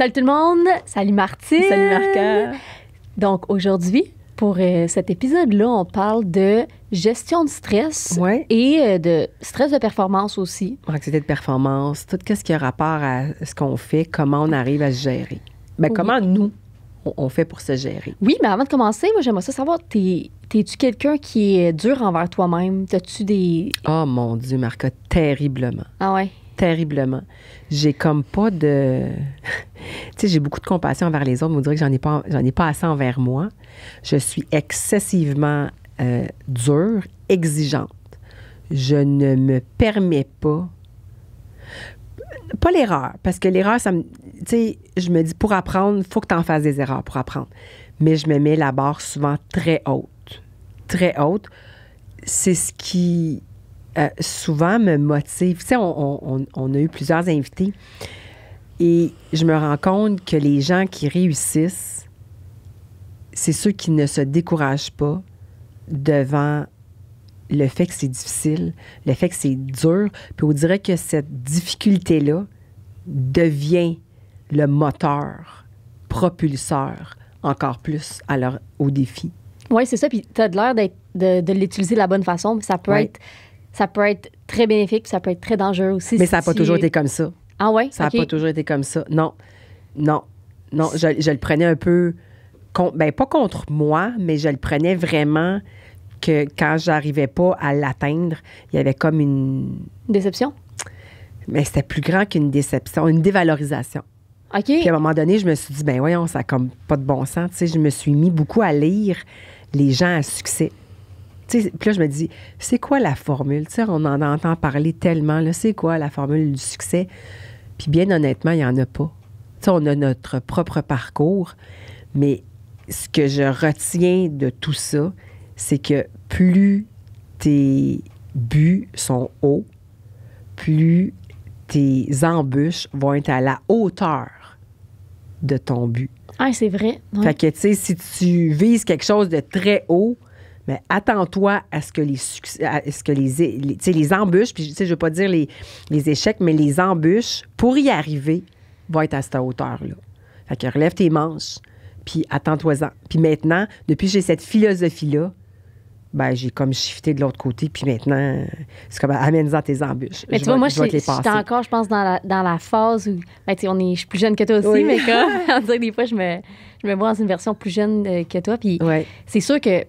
Salut tout le monde! Salut Martine! Salut Marca! Donc aujourd'hui, pour cet épisode-là, on parle de gestion de stress et de stress de performance aussi. Anxiété de performance, tout ce qui a rapport à ce qu'on fait, comment on arrive à se gérer. Bien, comment nous, on fait pour se gérer? Oui, mais avant de commencer, moi j'aimerais ça savoir, t'es-tu quelqu'un qui est dur envers toi-même? T'as-tu des... Oh mon Dieu, Marca, terriblement. Ah ouais? Terriblement. J'ai comme pas de... tu sais, j'ai beaucoup de compassion envers les autres, mais on dirait que j'en ai pas assez envers moi. Je suis excessivement dure, exigeante. Je ne me permets pas l'erreur, parce que l'erreur, ça me... Tu sais, je me dis, pour apprendre, il faut que tu en fasses des erreurs pour apprendre. Mais je me mets la barre souvent très haute. Très haute. C'est ce qui... souvent me motive. Tu sais, on a eu plusieurs invités et je me rends compte que les gens qui réussissent, c'est ceux qui ne se découragent pas devant le fait que c'est difficile, le fait que c'est dur. Puis on dirait que cette difficulté-là devient le moteur, propulseur encore plus au défi. Oui, c'est ça. Puis tu as l'air de l'utiliser de la bonne façon, mais ça peut être très bénéfique, ça peut être très dangereux aussi. Mais ça n'a pas toujours été comme ça. Ah ouais? Ça n'a pas toujours été comme ça. Non. Je le prenais un peu, pas contre moi, mais je le prenais vraiment que quand j'arrivais pas à l'atteindre, il y avait comme une... Déception? Mais c'était plus grand qu'une déception, une dévalorisation. OK. Puis à un moment donné, je me suis dit, voyons, ça n'a comme pas de bon sens. Tu sais, je me suis mis beaucoup à lire les gens à succès. Puis là, je me dis, c'est quoi la formule? Tu sais, on en entend parler tellement. Là, c'est quoi la formule du succès? Puis bien honnêtement, il n'y en a pas. Tu sais, on a notre propre parcours, mais ce que je retiens de tout ça, c'est que plus tes buts sont hauts, plus tes embûches vont être à la hauteur de ton but. Ah, c'est vrai. Ouais. Fait que, tu sais, si tu vises quelque chose de très haut, mais attends-toi à ce que les embûches, puis je ne veux pas dire les échecs, mais les embûches, pour y arriver, vont être à cette hauteur-là. Fait que relève tes manches, puis attends-toi-en. Puis maintenant, depuis que j'ai cette philosophie-là, j'ai comme shifté de l'autre côté, puis maintenant, c'est comme amène-en tes embûches. Mais tu vois, moi, je suis encore, je pense, dans la phase où, je suis plus jeune que toi aussi, mais comme, on dirait que des fois, je me vois dans une version plus jeune que toi, puis c'est sûr que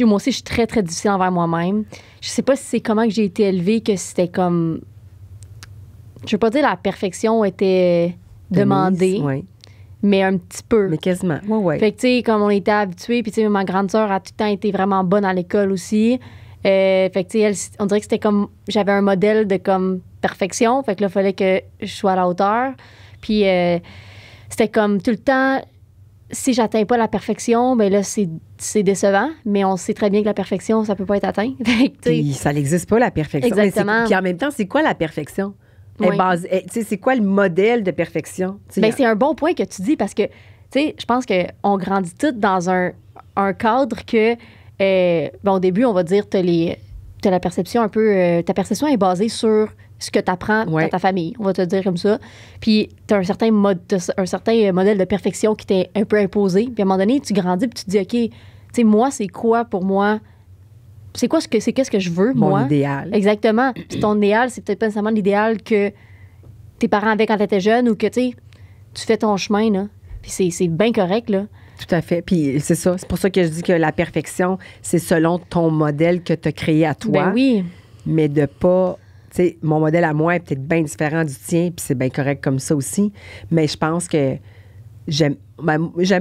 moi aussi, je suis très, très difficile envers moi-même. Je sais pas si c'est comment que j'ai été élevée, que c'était comme... Je veux pas dire la perfection était demandée, mais un petit peu. Mais quasiment, oui. Fait que, tu sais, comme on était habitués, puis tu sais, ma grande sœur a tout le temps été vraiment bonne à l'école aussi. Fait que, tu sais, on dirait que c'était comme... J'avais un modèle de, comme, perfection. Fait que là, il fallait que je sois à la hauteur. Puis c'était comme tout le temps... Si j'atteins pas la perfection, bien là, c'est décevant, mais on sait très bien que la perfection, ça peut pas être atteint. Puis ça n'existe pas, la perfection. Exactement. Puis en même temps, c'est quoi la perfection? C'est quoi le modèle de perfection? C'est un bon point que tu dis parce que, tu sais, je pense qu'on grandit tous dans un cadre que, au début, on va dire, t'as la perception un peu... ta perception est basée sur ce que tu apprends dans ta famille, on va te dire comme ça. Puis tu as un certain modèle de perfection qui t'est un peu imposé. Puis à un moment donné, tu grandis puis tu te dis, OK, tu sais, moi, c'est quoi pour moi? Qu'est-ce que je veux, moi? Mon idéal. Exactement. Puis ton idéal, c'est peut-être pas nécessairement l'idéal que tes parents avaient quand tu étais jeune ou que, tu sais, tu fais ton chemin, là. Puis c'est bien correct, là. Tout à fait. Puis c'est ça. C'est pour ça que je dis que la perfection, c'est selon ton modèle que tu as créé à toi. Ben oui. Mais de pas... Tu sais, mon modèle à moi est peut-être bien différent du tien, puis c'est bien correct comme ça aussi. Mais je pense que j'aime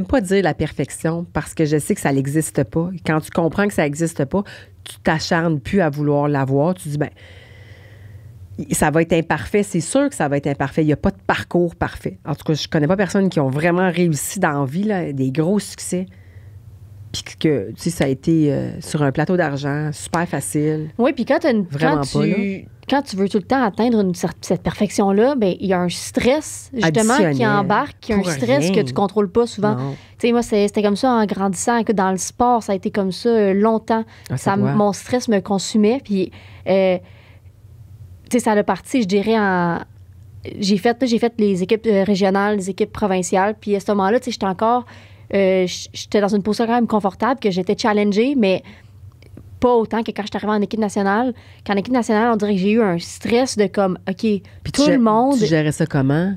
pas dire la perfection parce que je sais que ça n'existe pas. Quand tu comprends que ça n'existe pas, tu t'acharnes plus à vouloir l'avoir. Tu dis, ça va être imparfait. C'est sûr que ça va être imparfait. Il n'y a pas de parcours parfait. En tout cas, je connais pas personne qui ont vraiment réussi dans la vie, là, des gros succès. Puis que, tu sais, ça a été sur un plateau d'argent, super facile. Oui, puis quand tu veux tout le temps atteindre cette perfection-là, bien, il y a un stress, justement, qui embarque. Il y a un stress que tu ne contrôles pas souvent. Tu sais, moi, c'était comme ça en grandissant. Écoute, dans le sport, ça a été comme ça longtemps. Mon stress me consumait. Puis, tu sais, ça a parti, je dirais, j'ai fait les équipes régionales, les équipes provinciales. Puis à ce moment-là, tu sais, j'étais encore... j'étais dans une posture quand même confortable, que j'étais challengée, mais pas autant que quand je suis arrivée en équipe nationale. Qu'en équipe nationale, on dirait que j'ai eu un stress de comme, OK, puis tout le monde... Tu gérais ça comment?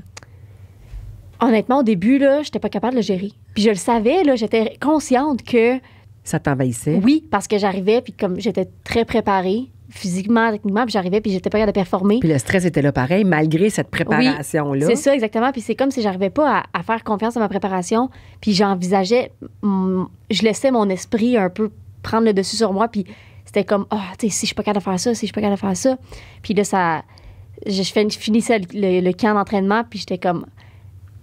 Honnêtement, au début, là, j'étais pas capable de le gérer. Puis je le savais, là, j'étais consciente que... Ça t'envahissait? Oui, parce que j'arrivais, puis comme j'étais très préparée, physiquement, techniquement, puis j'arrivais, puis j'étais pas capable de performer. Puis le stress était là pareil, malgré cette préparation-là. Oui, c'est ça, exactement. Puis c'est comme si j'arrivais pas à faire confiance à ma préparation, puis j'envisageais... je laissais mon esprit un peu prendre le dessus sur moi, puis c'était comme, tu sais, si je suis pas capable de faire ça, si je suis pas capable de faire ça. Puis là, je finissais le camp d'entraînement, puis j'étais comme...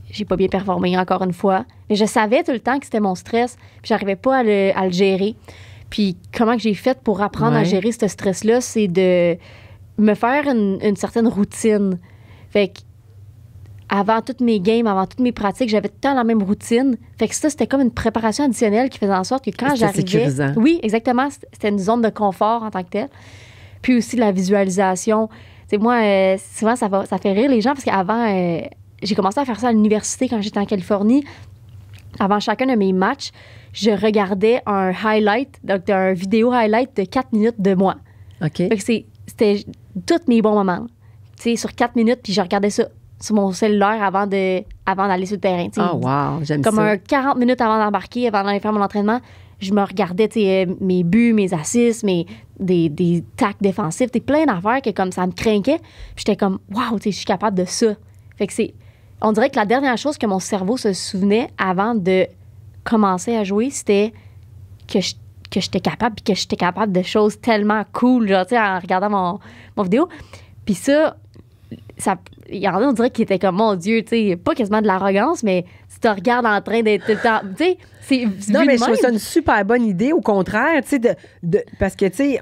J'ai pas bien performé, encore une fois. Mais je savais tout le temps que c'était mon stress, puis j'arrivais pas à le gérer. Puis comment que j'ai fait pour apprendre à gérer ce stress-là, c'est de me faire une certaine routine. Fait que avant toutes mes games, avant toutes mes pratiques, j'avais tout le temps la même routine. Fait que ça, c'était comme une préparation additionnelle qui faisait en sorte que quand j'arrivais... sécurisant. Oui, exactement. C'était une zone de confort en tant que telle. Puis aussi la visualisation. Tu sais, moi, souvent, ça fait rire les gens parce qu'avant... j'ai commencé à faire ça à l'université quand j'étais en Californie. Avant chacun de mes matchs, je regardais un highlight, donc un vidéo highlight de 4 minutes de moi. OK. Fait que c'était tous mes bons moments. Tu sais, sur 4 minutes, puis je regardais ça sur mon cellulaire avant d'aller sur le terrain. Oh, wow, j'aime ça. Comme 40 minutes avant d'embarquer, avant d'aller faire mon entraînement, je me regardais, tu sais, mes buts, mes assists, des tacles défensifs, plein d'affaires que comme ça me craquait. J'étais comme, wow, tu sais, je suis capable de ça. Fait que on dirait que la dernière chose que mon cerveau se souvenait avant de commencer à jouer, c'était que j'étais capable, puis que j'étais capable de choses tellement cool, genre, tu sais, en regardant mon vidéo. Puis ça, il y en a, on dirait qu'ils étaient comme, mon Dieu, tu sais, pas quasiment de l'arrogance, mais tu te regardes en train d'être tout le temps, tu sais, c'est... Non, mais je trouve ça une super bonne idée, au contraire, tu sais, parce que, tu sais,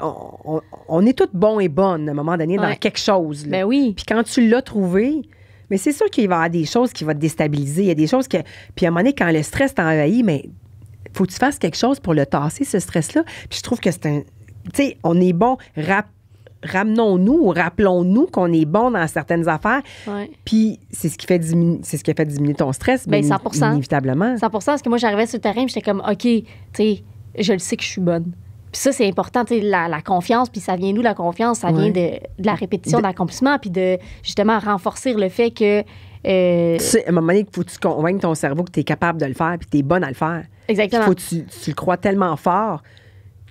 on est toutes bons et bonnes, à un moment donné, dans quelque chose. Là. Ben oui. Puis quand tu l'as trouvé... Mais c'est sûr qu'il va y avoir des choses qui vont te déstabiliser. Il y a des choses que... Puis à un moment donné, quand le stress t'envahit, mais faut que tu fasses quelque chose pour le tasser, ce stress-là. Puis je trouve que c'est un... Tu sais, on est bon. Ramenons-nous ou rappelons-nous qu'on est bon dans certaines affaires. Ouais. Puis c'est ce qui fait diminuer ton stress, bien 100%. Inévitablement. 100%, parce que moi, j'arrivais sur le terrain, j'étais comme, OK, tu sais, je le sais que je suis bonne. Puis ça, c'est important, tu sais, la confiance, puis ça vient d'où la confiance? Ça vient de la répétition, de l'accomplissement, puis de, justement, renforcer le fait que... Tu sais, à un moment donné, il faut que tu convainques ton cerveau que tu es capable de le faire, puis que tu es bonne à le faire. Exactement. Il faut que tu le crois tellement fort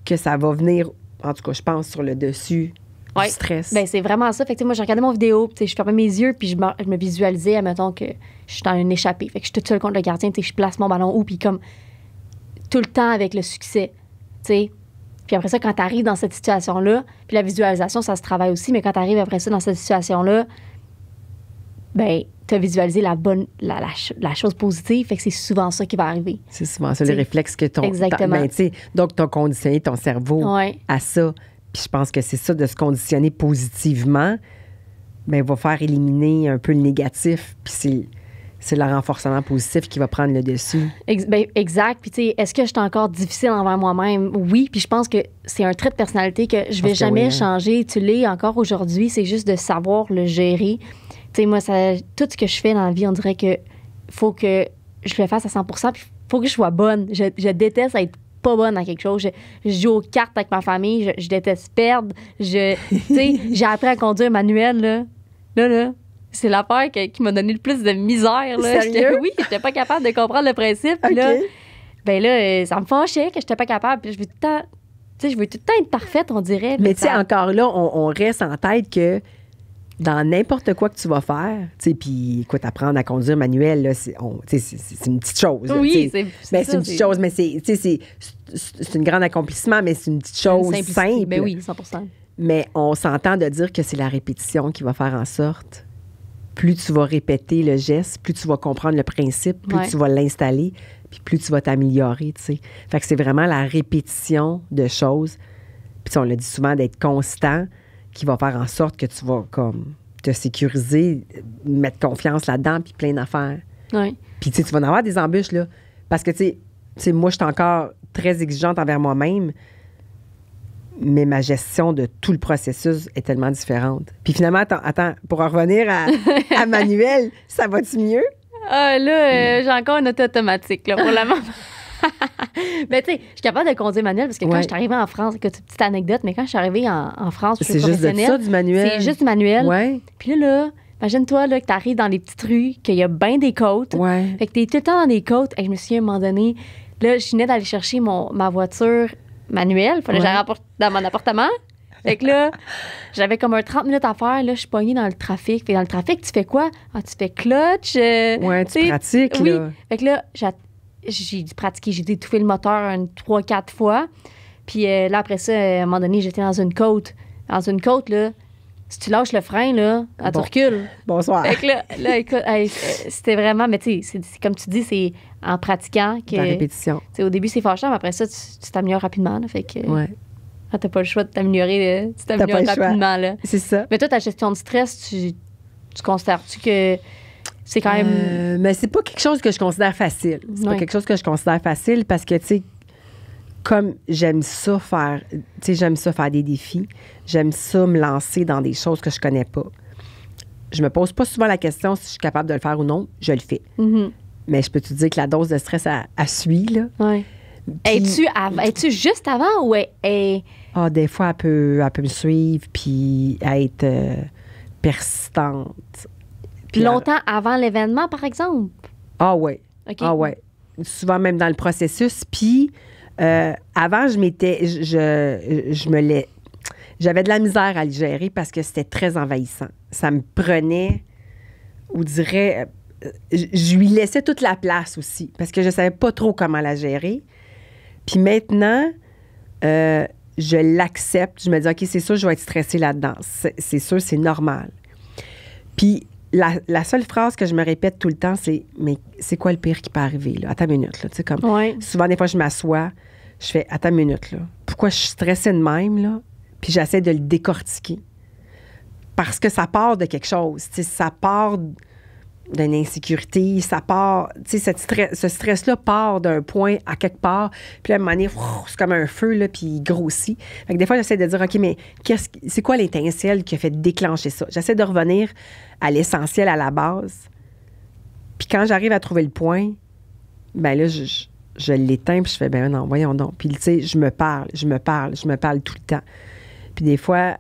que ça va venir, en tout cas, je pense, sur le dessus du stress. Bien, c'est vraiment ça. Fait que, moi, je regardais mon vidéo, puis je fermais mes yeux, puis je me visualisais, admettons, que je suis dans une échappée. Fait que je suis toute seule contre le gardien, tu sais, je place mon ballon où, puis comme tout le temps avec le succès, tu sais. Puis après ça, quand tu arrives dans cette situation-là, puis la visualisation, ça se travaille aussi, mais quand tu arrives après ça dans cette situation-là, ben tu as visualisé la chose positive, fait que c'est souvent ça qui va arriver. C'est souvent ça, le réflexe que ton... Exactement. Donc, tu as conditionné ton cerveau à ça. Puis je pense que c'est ça, de se conditionner positivement, ben va faire éliminer un peu le négatif, puis c'est le renforcement positif qui va prendre le dessus. Exact. Puis, tu sais, est-ce que je suis encore difficile envers moi-même? Oui. Puis, je pense que c'est un trait de personnalité que je vais jamais changer. Tu l'es encore aujourd'hui. C'est juste de savoir le gérer. Tu sais, moi, tout ce que je fais dans la vie, on dirait que faut que je le fasse à 100%. Puis, il faut que je sois bonne. Je déteste être pas bonne à quelque chose. Je joue aux cartes avec ma famille. Je déteste perdre. Tu sais, j'ai appris à conduire manuel, là. C'est l'affaire qui m'a donné le plus de misère. Là. Sérieux? Oui, j'étais pas capable de comprendre le principe. Puis là, ça me fâchait que j'étais pas capable. Puis je veux tout le temps être parfaite, on dirait. Mais tu sais, encore là, on reste en tête que dans n'importe quoi que tu vas faire, tu sais, puis écoute, apprendre à conduire manuel, là, c'est une petite chose. Là, oui, c'est une petite chose, mais c'est un grand accomplissement, mais c'est une petite chose simple. Ben oui, 100%. Mais on s'entend de dire que c'est la répétition qui va faire en sorte... Plus tu vas répéter le geste, plus tu vas comprendre le principe, plus tu vas l'installer, puis plus tu vas t'améliorer, tu sais. Fait que c'est vraiment la répétition de choses. Puis on le dit souvent, d'être constant, qui va faire en sorte que tu vas comme te sécuriser, mettre confiance là-dedans, puis plein d'affaires. Oui. Puis tu sais, tu vas en avoir des embûches, là. Parce que, tu sais, moi, je suis encore très exigeante envers moi-même. mais ma gestion de tout le processus est tellement différente. Puis finalement, attends pour en revenir à Manuel, ça va-tu mieux? Ah, là, j'ai encore une auto automatique, là, pour la moment. Mais tu sais, je suis capable de conduire manuel parce que quand je suis arrivée en France, écoute, petite anecdote, mais quand je suis arrivée en France, c'est juste de ça, du manuel. C'est juste du manuel. Ouais. Puis là, imagine-toi là, que tu arrives dans les petites rues, qu'il y a bien des côtes. Ouais. Fait que tu es tout le temps dans des côtes. Et je me suis dit, à un moment donné, là, je venais d'aller chercher ma voiture manuelle. Fallait que j'aille dans mon appartement. Fait que là, j'avais comme 30 minutes à faire. Là, je suis pognée dans le trafic. Fait que dans le trafic, tu fais quoi? Ah, tu fais clutch. Ouais, tu pratiques, oui. là. Fait que là, j'ai pratiqué. J'ai étouffé le moteur 3-4 fois. Puis là, après ça, à un moment donné, j'étais dans une côte. Dans une côte, là, si tu lâches le frein, là, tu recules. Bonsoir. Fait que là écoute, c'était vraiment... Mais tu sais, c'est comme tu dis, c'est en pratiquant que... La répétition. Au début, c'est fâchant, mais après ça, tu t'améliores rapidement. Là, fait que... Ouais. Quand t'as pas le choix de t'améliorer, tu t'améliores rapidement. Là. C'est ça. Mais toi, ta gestion de stress, tu considères-tu que c'est quand même... mais c'est pas quelque chose que je considère facile. C'est pas quelque chose que je considère facile parce que, tu sais, comme j'aime ça faire des défis, j'aime ça me lancer dans des choses que je connais pas. Je me pose pas souvent la question si je suis capable de le faire ou non, je le fais. Mm-hmm. Mais je peux te dire que la dose de stress, elle suit, là. Ouais. Es-tu juste avant ou des fois, elle peut me suivre puis être persistante. Puis longtemps avant l'événement, par exemple? Ah ouais. Okay. Ah ouais. Souvent même dans le processus. Puis avant, j'avais de la misère à le gérer parce que c'était très envahissant. Ça me prenait, ou dirais, je lui laissais toute la place aussi parce que je savais pas trop comment la gérer. Puis maintenant, je l'accepte. Je me dis, OK, c'est sûr, je vais être stressée là-dedans. C'est sûr, c'est normal. Puis la seule phrase que je me répète tout le temps, c'est « Mais c'est quoi le pire qui peut arriver? Là? Attends une minute. » Tu sais, comme souvent, des fois, je m'assois, je fais « Attends une minute. Là. Pourquoi je suis stressée de même? » Là? Puis j'essaie de le décortiquer. Parce que ça part de quelque chose. Tu sais, ça part d'une insécurité, ça part... Tu sais, ce stress-là part d'un point à quelque part, puis là, à un moment donné, c'est comme un feu, là, puis il grossit. Fait que des fois, j'essaie de dire, OK, mais c'est quoi l'étincelle qui a fait déclencher ça? J'essaie de revenir à l'essentiel, à la base. Puis quand j'arrive à trouver le point, ben là, je l'éteins, puis je fais, ben non, voyons donc. Puis, tu sais, je me parle tout le temps. Puis des fois,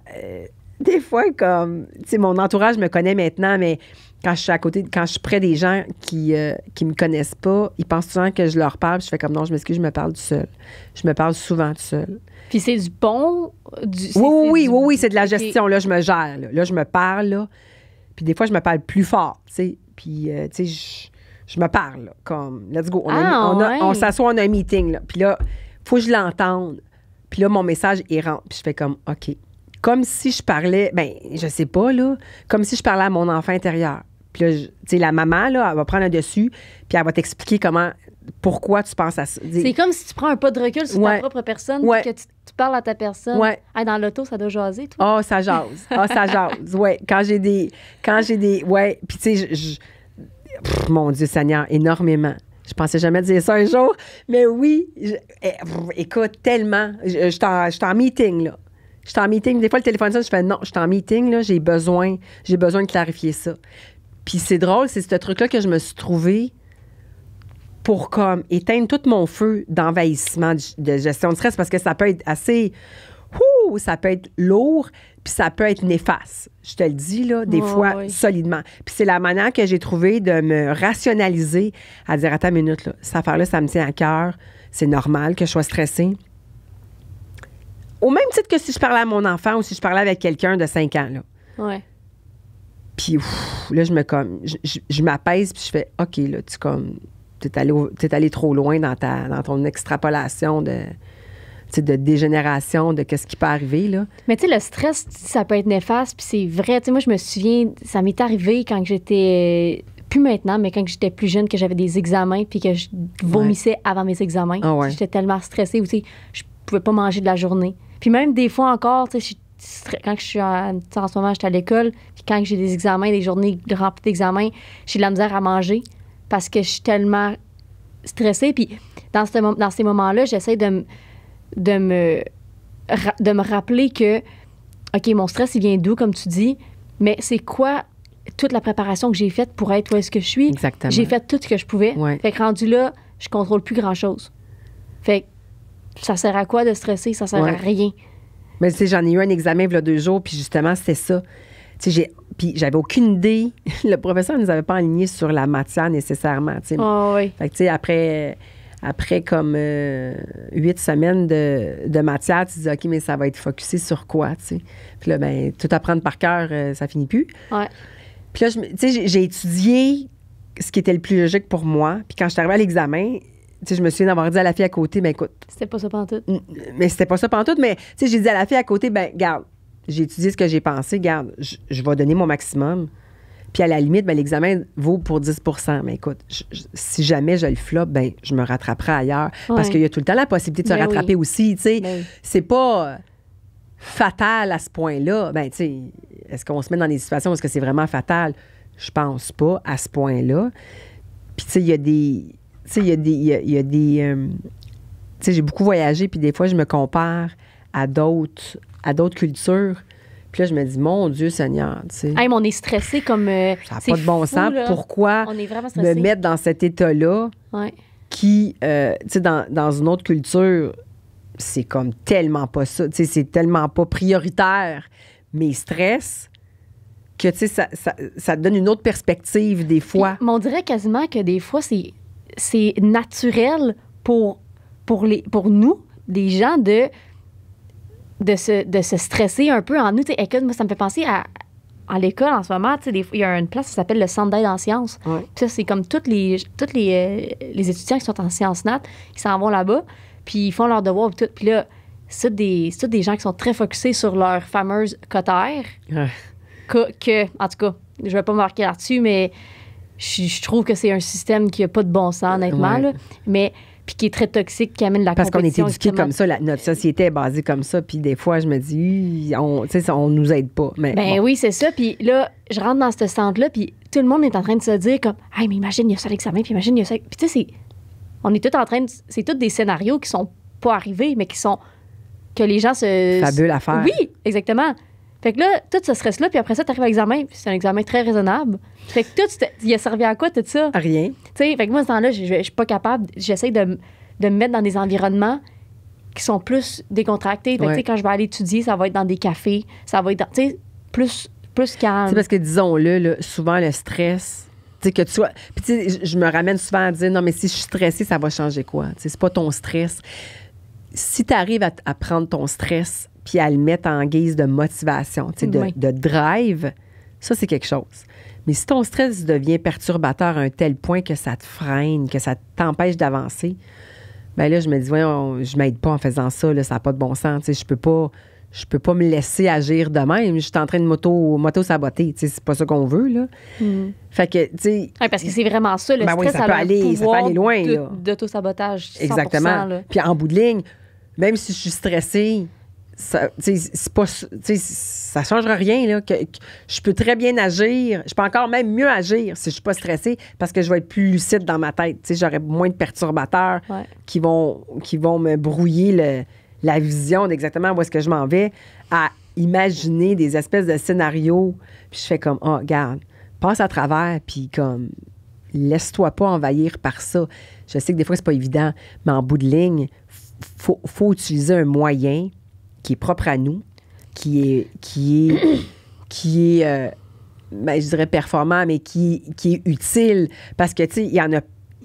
comme... Tu sais, mon entourage me connaît maintenant, mais... Quand je suis près des gens qui me connaissent pas, ils pensent souvent que je leur parle. Puis je fais comme non, je m'excuse, je me parle tout seul. Je me parle souvent tout seul. Puis c'est du bon? Oui, c'est de la gestion. Là, je me gère. Là, je me parle. Là. Puis des fois, je me parle plus fort. Tu sais. Puis, tu sais, je me parle. Là, comme, let's go. On s'assoit, on a un meeting. Là. Puis là, il faut que je l'entende. Puis là, mon message, il rentre. Puis je fais comme, OK. Comme si je parlais, ben je sais pas, là. Comme si je parlais à mon enfant intérieur. Puis là, tu sais, la maman, là, elle va prendre un dessus, puis elle va t'expliquer pourquoi tu penses à ça. C'est comme si tu prends un pas de recul sur ta propre personne, que tu parles à ta personne. Ouais. Hey, dans l'auto, ça doit jaser, toi. Ça jase. Ça jase. Ouais. Quand j'ai des. Ouais. Puis, tu sais, mon Dieu Seigneur, énormément. Je pensais jamais dire ça un jour, mais oui. Écoute, tellement. Je suis en meeting, là. Je suis en meeting. Des fois, le téléphone sonne, je fais non, je suis en meeting, là, j'ai besoin de clarifier ça. Puis c'est drôle, c'est ce truc-là que je me suis trouvé pour comme éteindre tout mon feu d'envahissement de gestion de stress parce que ça peut être assez... ça peut être lourd, puis ça peut être néfaste. Je te le dis, là, des fois, solidement. Puis c'est la manière que j'ai trouvé de me rationaliser à dire, attends une minute, là, cette affaire-là, ça me tient à cœur. C'est normal que je sois stressée. Au même titre que si je parlais à mon enfant ou si je parlais avec quelqu'un de 5 ans, là. Ouais. Puis là, je m'apaise, puis je fais, OK, là, t'es allé trop loin dans ton extrapolation de dégénération de qu'est-ce qui peut arriver, là. Mais tu sais, le stress, ça peut être néfaste, puis c'est vrai. Tu sais, moi, je me souviens, ça m'est arrivé quand j'étais... Plus maintenant, mais quand j'étais plus jeune, que j'avais des examens, puis que je vomissais avant mes examens. Ah ouais. J'étais tellement stressée, tu sais, je pouvais pas manger de la journée. Puis même des fois encore, tu sais, quand je suis en ce moment, j'étais à l'école, puis quand j'ai des examens, des journées remplies d'examens, j'ai de la misère à manger parce que je suis tellement stressée. Puis dans ces moments-là, j'essaie de me de me rappeler que, OK, mon stress, il vient d'où, comme tu dis, mais c'est quoi toute la préparation que j'ai faite pour être où est-ce que je suis? Exactement. J'ai fait tout ce que je pouvais. Ouais. Fait que rendu là, je contrôle plus grand-chose. Fait que ça sert à quoi de stresser? Ça sert à rien. Mais tu sais, j'en ai eu un examen il y a 2 jours, puis justement, c'était ça. Tu sais, puis j'avais aucune idée. Le professeur ne nous avait pas aligné sur la matière nécessairement, tu sais. Oh, oui. Fait que, tu sais, après comme 8 semaines de matière, tu te dis, OK, mais ça va être focusé sur quoi, tu sais. Puis là, ben tout apprendre par cœur, ça finit plus. Ouais. Puis là, tu sais, j'ai étudié ce qui était le plus logique pour moi. Puis quand je suis arrivée à l'examen, tu sais, je me souviens d'avoir dit à la fille à côté, ben écoute. C'était pas ça pantoute. Mais c'était pas ça pantoute, mais tu sais, j'ai dit à la fille à côté, ben garde, j'ai étudié ce que j'ai pensé, garde, je vais donner mon maximum. Puis à la limite, ben, l'examen vaut pour 10 mais écoute, si jamais je le floppe, ben je me rattraperai ailleurs. Ouais. Parce qu'il y a tout le temps la possibilité de se Ben rattraper oui. aussi, tu sais. Ben oui. C'est pas fatal à ce point-là. Ben, tu sais, est-ce qu'on se met dans des situations où est-ce que c'est vraiment fatal? Je pense pas à ce point-là. Puis, tu sais, il y a des... Tu sais, il y a des... tu sais, j'ai beaucoup voyagé, puis des fois, je me compare à d'autres cultures. Puis là, je me dis, mon Dieu Seigneur, tu sais. Hey, mais on est stressé comme. Ça n'a pas de bon sens. Là. Pourquoi On est vraiment me stressé. mettre dans cet état-là Ouais. qui, tu sais, dans une autre culture, c'est comme tellement pas ça. Tu sais, c'est tellement pas prioritaire, mes stress, que, tu sais, ça te donne une autre perspective des fois. Puis, mais on dirait quasiment que des fois, c'est naturel pour nous, des gens, de se stresser un peu en nous. T'sais, écoute, moi, ça me fait penser à l'école en ce moment. Il y a une place qui s'appelle le Centre d'aide en sciences. Ouais. Puis ça, c'est comme tous les étudiants qui sont en sciences nat, qui s'en vont là-bas, puis ils font leurs devoirs. Puis tout. Puis là, c'est tous des gens qui sont très focusés sur leur fameuse cotère. Ouais. En tout cas, je vais pas marquer là-dessus, mais je trouve que c'est un système qui a pas de bon sens, honnêtement. Ouais. Là. Mais puis qui est très toxique, qui amène la Parce qu'on est compétition. éduqué justement. comme ça, notre société est basée comme ça, puis des fois, je me dis, on nous aide pas. Mais Ben bon. oui, c'est ça. Puis là, je rentre dans ce centre-là, puis tout le monde est en train de se dire comme, hey, mais imagine, il y a ça à l'examen, puis imagine, il y a ça. Puis tu sais, on est tous en train de. C'est tous des scénarios qui sont pas arrivés, mais qui sont. Que les gens se. Fabule à faire. Oui, exactement. Fait que là, tout ce stress-là, puis après ça, t'arrives à l'examen, puis c'est un examen très raisonnable. Fait que tout, il a servi à quoi, tout ça? Rien. Tu sais, fait que moi, ce temps-là, je suis pas capable. J'essaie de me mettre dans des environnements qui sont plus décontractés. Fait que, tu sais, quand je vais aller étudier, ça va être dans des cafés, ça va être dans, tu sais, plus calme. C'est parce que, disons-le, là, souvent, le stress, tu sais, que tu sois... Puis, tu sais, je me ramène souvent à dire, non, mais si je suis stressée, ça va changer quoi? Tu sais, c'est pas ton stress. Si tu arrives à prendre ton stress puis à le mettre en guise de motivation, tu sais, Oui. de drive, ça, c'est quelque chose. Mais si ton stress devient perturbateur à un tel point que ça te freine, que ça t'empêche d'avancer, bien là, je me dis, voyons, je m'aide pas en faisant ça, là, ça n'a pas de bon sens. Tu sais, je peux pas me laisser agir de même. Je suis en train de m'auto-saboter. Tu sais, c'est pas ça qu'on veut, là. Fait que, tu sais... Ouais, parce que c'est vraiment ça, le Ben oui, stress, ça peut a aller- un ça peut pouvoir aller loin, là. d'auto-sabotage. 100%, Exactement. là. Puis en bout de ligne, même si je suis stressée, ça, tu sais, c'est pas, tu sais, ça changera rien, là. Que je peux très bien agir. Je peux encore même mieux agir si je suis pas stressée parce que je vais être plus lucide dans ma tête. Tu sais, j'aurai moins de perturbateurs Ouais. qui vont me brouiller la vision d'exactement où est-ce que je m'en vais à imaginer des espèces de scénarios. Puis je fais comme, oh, regarde, passe à travers, puis comme, laisse-toi pas envahir par ça. Je sais que des fois, c'est pas évident, mais en bout de ligne, faut utiliser un moyen qui est propre à nous, qui est ben, je dirais performant, mais qui est utile. Parce que, tu sais,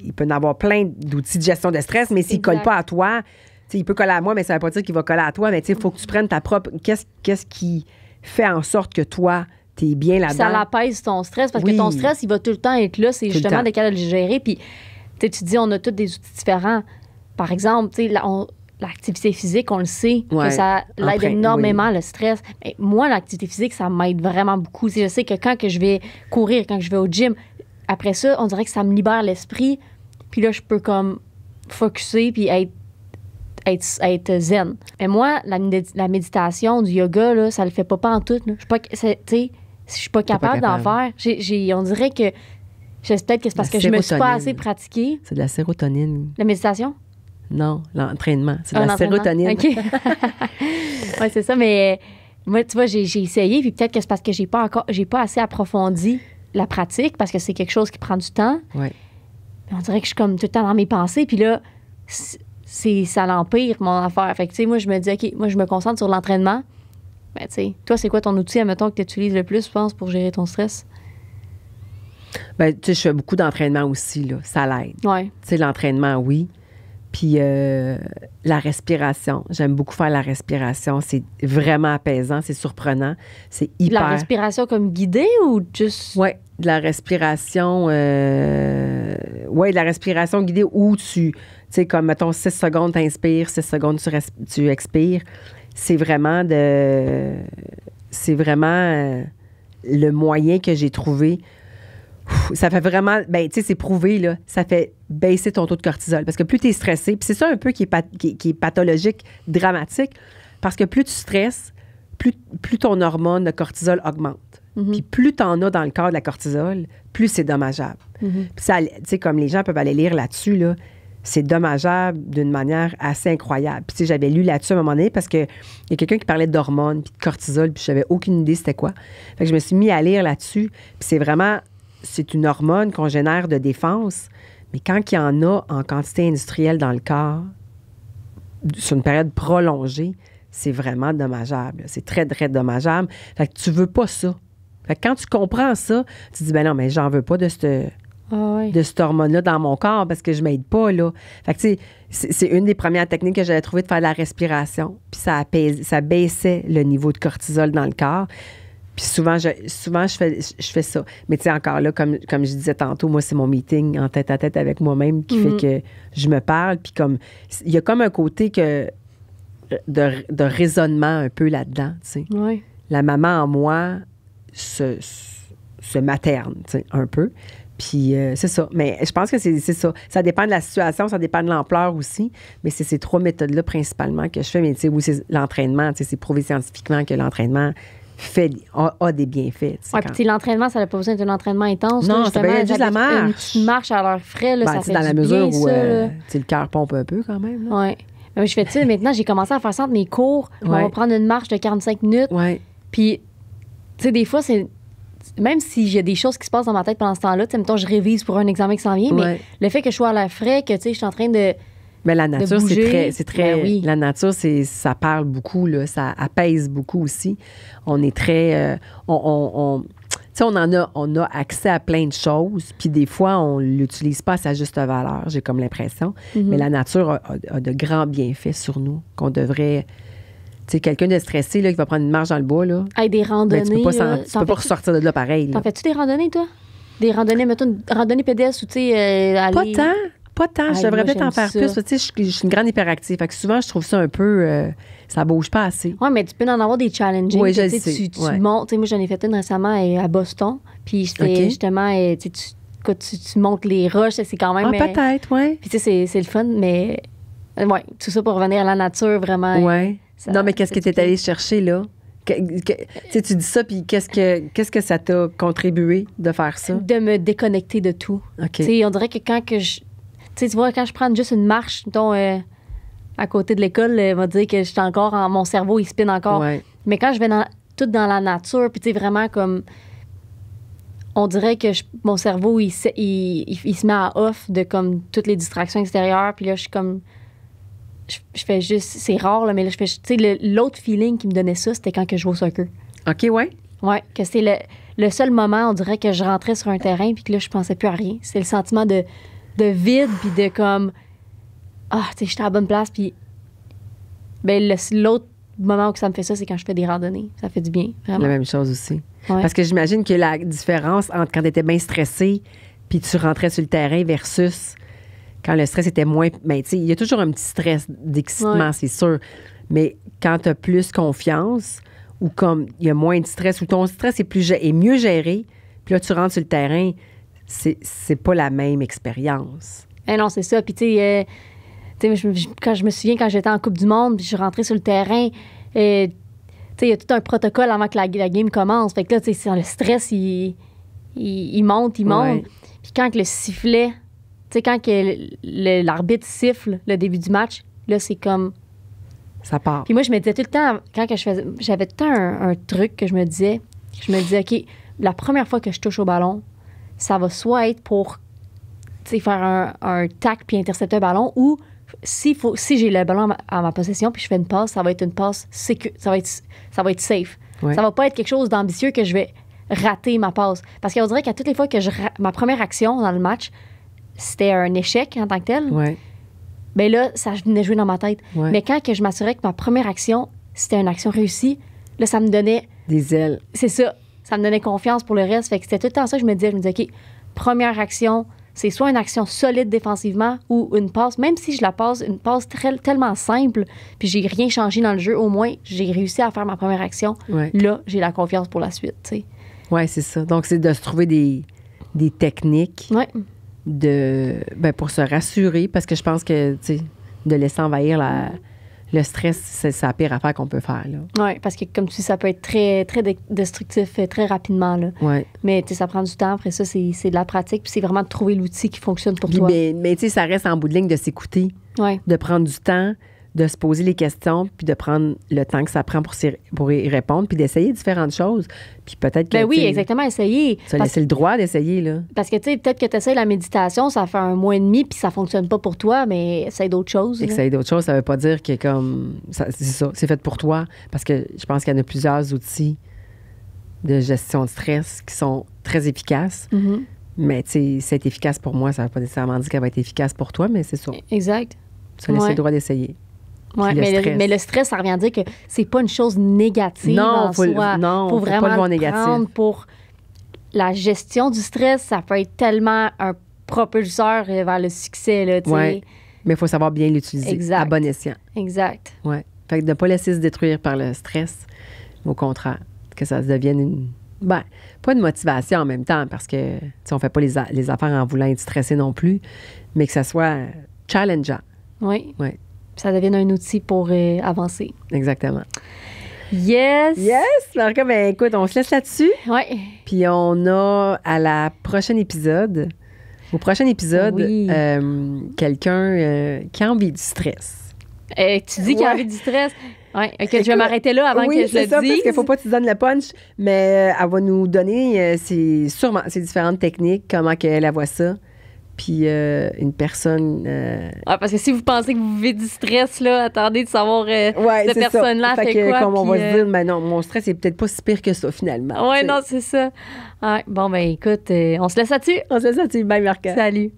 il peut y en avoir plein d'outils de gestion de stress, mais s'il ne colle Exact. pas à toi, tu sais, il peut coller à moi, mais ça ne veut pas dire qu'il va coller à toi. Mais tu sais, il faut que tu prennes ta propre... Qu'est-ce qui fait en sorte que toi, tu es bien Puis là-dedans? ça l'apaise ton stress, parce Oui. que ton stress, il va tout le temps être là. C'est Tout le justement temps. d'être capable de le gérer. Puis, tu sais, tu dis, on a tous des outils différents. Par exemple, tu sais, l'activité physique, on le sait, Ouais. que ça l'aide Après, énormément, le stress. Mais moi, l'activité physique, ça m'aide vraiment beaucoup. Tu sais, je sais que quand que je vais courir, quand je vais au gym, après ça, on dirait que ça me libère l'esprit. Puis là, je peux comme focusser puis être zen. Mais moi, la méditation, du yoga, là, ça le fait pas pantoute. Là. Je suis pas capable d'en faire. On dirait que peut-être que c'est parce La que je me suis pas sérotonine. assez pratiquée. C'est de la sérotonine. La méditation? Non, l'entraînement. C'est de la l'entraînement. sérotonine. OK. Oui, c'est ça, mais moi, tu vois, j'ai essayé, puis peut-être que c'est parce que j'ai pas assez approfondi la pratique, parce que c'est quelque chose qui prend du temps. Ouais. On dirait que je suis comme tout le temps dans mes pensées, puis là, ça l'empire, mon affaire. Fait que, tu sais, moi, je me dis, OK, moi, je me concentre sur l'entraînement. Ben, tu sais, toi, c'est quoi ton outil, admettons, que tu utilises le plus, je pense, pour gérer ton stress? Ben, tu sais, je fais beaucoup d'entraînement aussi, là. Ça l'aide. Oui. Tu sais, l'entraînement, oui. Puis la respiration. J'aime beaucoup faire la respiration. C'est vraiment apaisant, c'est surprenant. C'est hyper... La respiration comme guidée ou juste... Oui, de la respiration... Oui, de la respiration guidée où tu sais, comme, mettons, 6 secondes, tu inspires, 6 secondes, tu expires. C'est vraiment le moyen que j'ai trouvé. Ça fait vraiment, ben, tu sais, c'est prouvé, là, ça fait baisser ton taux de cortisol. Parce que plus tu es stressé, puis c'est ça un peu qui est pathologique, dramatique, parce que plus tu stresses, plus ton hormone de cortisol augmente. Puis plus tu en as dans le corps de la cortisol, plus c'est dommageable. Puis ça, tu sais, comme les gens peuvent aller lire là-dessus, là, c'est dommageable d'une manière assez incroyable. Puis tu sais, j'avais lu là-dessus à un moment donné parce qu'il y a quelqu'un qui parlait d'hormones puis de cortisol, puis j'avais aucune idée c'était quoi. Fait que je me suis mis à lire là-dessus. Puis c'est une hormone qu'on génère de défense, mais quand il y en a en quantité industrielle dans le corps, sur une période prolongée, c'est vraiment dommageable. C'est très, très dommageable. Fait que tu veux pas ça. Fait que quand tu comprends ça, tu te dis, ben non, mais j'en veux pas de cette hormone-là dans mon corps parce que je m'aide pas, là. Fait que, tu sais, c'est une des premières techniques que j'avais trouvé de faire de la respiration. Puis ça baissait le niveau de cortisol dans le corps. Puis souvent, je fais ça. Mais tu sais, encore là, comme je disais tantôt, moi, c'est mon meeting en tête à tête avec moi-même qui fait que je me parle. Puis comme, il y a comme un côté de raisonnement un peu là-dedans, tu sais. Oui. La maman en moi se materne, tu sais, un peu. Puis c'est ça. Mais je pense que c'est ça. Ça dépend de la situation, ça dépend de l'ampleur aussi. Mais c'est ces 3 méthodes-là principalement que je fais. Mais tu sais, oui, c'est l'entraînement. Tu sais, c'est prouvé scientifiquement que l'entraînement a des bienfaits. Oui, puis l'entraînement, ça n'a pas besoin d'un entraînement intense. Non, là, ça peut être juste la marche. Une petite marche à leurs frais, là, ça fait dans la du mesure bien, où ça, tu sais, le cœur pompe un peu quand même. Oui. Mais je fais ça maintenant, j'ai commencé à faire ça entre mes cours. On va prendre une marche de 45 minutes. Oui. Puis, tu sais, des fois, c'est... Même si j'ai des choses qui se passent dans ma tête pendant ce temps-là, tu sais, mettons, je révise pour un examen qui s'en vient, mais le fait que je sois à l'air frais, que, tu sais, je suis en train de... Mais la nature, c'est très... Ben oui. La nature, ça parle beaucoup, là. Ça apaise beaucoup aussi. On est très... tu sais, on a accès à plein de choses, puis des fois, on l'utilise pas à sa juste valeur, j'ai comme l'impression. Mais la nature a de grands bienfaits sur nous qu'on devrait... Tu sais, quelqu'un de stressé là, qui va prendre une marche dans le bois, là... Hey, des randonnées... Ben, tu peux pas ressortir de là pareil. Là. T'en fais-tu des randonnées, toi? Des randonnées, mettons, une randonnée pédestre ou, tu sais, aller... Pas tant. Je devrais peut-être en faire ça. plus. Tu sais, je suis une grande hyperactive. Fait que souvent, je trouve ça un peu... ça bouge pas assez. Oui, mais tu peux en avoir des challenges. Oui, je sais. Tu montes. Tu sais, moi, j'en ai fait une récemment à Boston. Puis c'était justement... tu montes les roches, c'est quand même... peut-être, oui. Puis tu sais, c'est le fun, mais... Oui, tout ça pour revenir à la nature, vraiment. Oui. Non, mais qu'est-ce que tu es allé chercher, là? Tu dis ça, puis qu'est-ce que ça t'a contribué de faire ça? De me déconnecter de tout. OK. Tu sais, on dirait que quand que je... Tu sais, tu vois, quand je prends juste une marche, mettons, à côté de l'école, on va dire que j'étais encore... mon cerveau, il spinne encore. Ouais. Mais quand je vais tout dans la nature, puis tu sais, vraiment comme... On dirait que mon cerveau, il se met à off de comme toutes les distractions extérieures. Puis là, je suis comme... Je fais juste... C'est rare, là, mais là, je fais... Tu sais, l'autre feeling qui me donnait ça, c'était quand que je jouais au soccer. OK, ouais. Ouais, que c'est le seul moment, on dirait, que je rentrais sur un terrain puis que là, je pensais plus à rien. C'est le sentiment de vide puis de comme... Ah, tu sais, j'étais à la bonne place puis... Ben, l'autre moment où ça me fait ça, c'est quand je fais des randonnées. Ça fait du bien, vraiment. La même chose aussi. Ouais. Parce que j'imagine que la différence entre quand tu étais bien stressé puis tu rentrais sur le terrain versus... Quand le stress était moins... Bien, tu sais, il y a toujours un petit stress d'excitement, c'est sûr. Mais quand tu as plus confiance ou comme il y a moins de stress ou ton stress est mieux géré, puis là, tu rentres sur le terrain, c'est pas la même expérience. Non, c'est ça. Puis, tu sais, quand je me souviens, quand j'étais en Coupe du Monde, puis je suis rentrée sur le terrain, tu sais, il y a tout un protocole avant que la game commence. Fait que là, tu sais, le stress, il monte. Ouais. Puis quand le sifflet... sais, quand l'arbitre siffle le début du match, là, c'est comme... Ça part. Puis moi, je me disais tout le temps, j'avais tout le temps un truc que je me disais, OK, la première fois que je touche au ballon, ça va soit être pour, tu sais, faire un tac puis intercepter un ballon, ou si j'ai le ballon à ma possession puis je fais une passe, ça va être une passe ça va être safe. Ouais. Ça va pas être quelque chose d'ambitieux que je vais rater ma passe. Parce qu'on dirait qu'à toutes les fois que ma première action dans le match, c'était un échec en tant que tel. Ouais. Bien là, ça venait jouer dans ma tête. Ouais. Mais quand que je m'assurais que ma première action, c'était une action réussie, là, ça me donnait... Des ailes. C'est ça. Ça me donnait confiance pour le reste. Fait que c'était tout le temps ça que je me disais. OK, première action, c'est soit une action solide défensivement ou une passe. Même si je la passe, une passe tellement simple, puis j'ai rien changé dans le jeu, au moins, j'ai réussi à faire ma première action. Ouais. Là, j'ai la confiance pour la suite, tu sais. Oui, c'est ça. Donc, c'est de se trouver des techniques Ouais. pour se rassurer, parce que je pense que, tu sais, de laisser envahir le stress, c'est la pire affaire qu'on peut faire, là. Oui, parce que, comme tu dis, ça peut être très, très destructif très rapidement, là. Ouais. Mais, tu sais, ça prend du temps. Après ça, c'est de la pratique, puis c'est vraiment de trouver l'outil qui fonctionne pour toi. Mais tu sais, ça reste en bout de ligne de s'écouter, Ouais. de prendre du temps, de se poser les questions, puis de prendre le temps que ça prend pour y répondre, puis d'essayer différentes choses. Puis peut-être que... Ben oui, tu sais, exactement, essayer. Tu as laissé le droit d'essayer, là. Parce que, tu sais, peut-être que tu essaies la méditation, ça fait 1 mois et demi, puis ça fonctionne pas pour toi, mais essaye d'autres choses. Essayer d'autres choses, ça veut pas dire que c'est ça, c'est fait pour toi. Parce que je pense qu'il y en a plusieurs outils de gestion de stress qui sont très efficaces. Mm-hmm. Mais, tu sais, c'est efficace pour moi, ça veut pas nécessairement dire qu'elle va être efficace pour toi, mais c'est ça. Exact. Tu as laissé Ouais. le droit d'essayer. Ouais, Puis mais le stress, ça revient à dire que c'est pas une chose négative Non, en faut soi. faut vraiment pas le voir le négatif. prendre pour la gestion du stress. Ça peut être tellement un propulseur vers le succès, là, tu sais. Ouais. Mais il faut savoir bien l'utiliser. Exact. À bon escient. Exact. Ouais. Fait que de ne pas laisser se détruire par le stress. Au contraire, que ça se devienne pas une motivation en même temps, parce que, tu sais, on fait pas les affaires en voulant être stressé non plus, mais que ça soit challengeant. Oui. Ouais. Ça devienne un outil pour avancer. Exactement. Yes! Yes! Marca, ben écoute, on se laisse là-dessus. Oui. Puis on a à la prochaine épisode, au prochain épisode, Oui. quelqu'un qui a envie du stress. Tu dis qu'il y a envie du stress. Oui. OK, je vais m'arrêter là avant que je c'est le ça, dise. parce qu'il ne faut pas que tu donnes le punch, mais elle va nous donner ses différentes techniques, comment elle voit ça. Puis une personne... Parce que si vous pensez que vous vivez du stress, là, attendez de savoir ouais, cette c'est personne-là ça. fait que, quoi. comme on va puis, se dire, mais non, mon stress est peut-être pas si pire que ça, finalement. Ouais, t'sais. non, c'est ça. Ouais, bon, ben écoute, on se laisse là-dessus. On se laisse là-dessus. Bye, Marca. Salut.